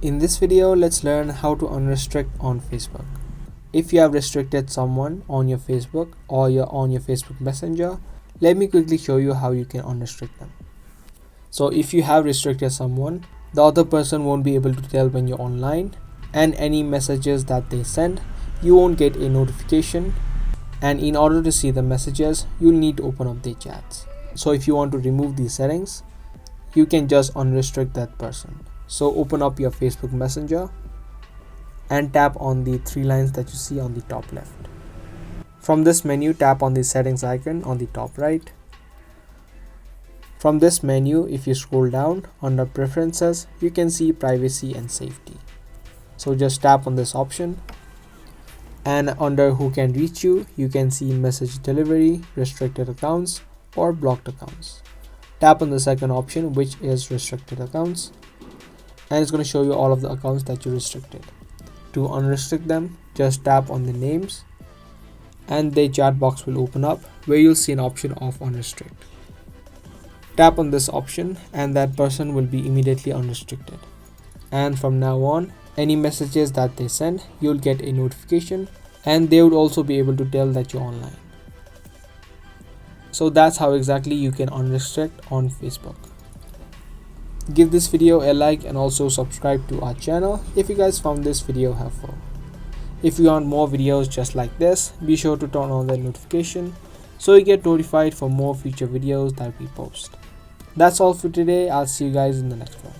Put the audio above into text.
In this video, let's learn how to unrestrict on Facebook. If you have restricted someone on your Facebook or you're on your Facebook Messenger, let me quickly show you how you can unrestrict them. So if you have restricted someone, the other person won't be able to tell when you're online, and any messages that they send, you won't get a notification. And in order to see the messages, you'll need to open up their chats. So if you want to remove these settings, you can just unrestrict that person. So open up your Facebook Messenger and tap on the three lines that you see on the top left. From this menu, tap on the settings icon on the top right. From this menu, if you scroll down under preferences, you can see privacy and safety. So just tap on this option, and under who can reach you, you can see message delivery, restricted accounts or blocked accounts. Tap on the second option, which is restricted accounts, and it's going to show you all of the accounts that you restricted. To unrestrict them, just tap on the names and the chat box will open up where you'll see an option of unrestrict. Tap on this option and that person will be immediately unrestricted. And from now on, any messages that they send, you'll get a notification and they would also be able to tell that you're online. So that's how exactly you can unrestrict on Facebook. Give this video a like and also subscribe to our channel if you guys found this video helpful. If you want more videos just like this, be sure to turn on the notification so you get notified for more future videos that we post. That's all for today. I'll see you guys in the next one.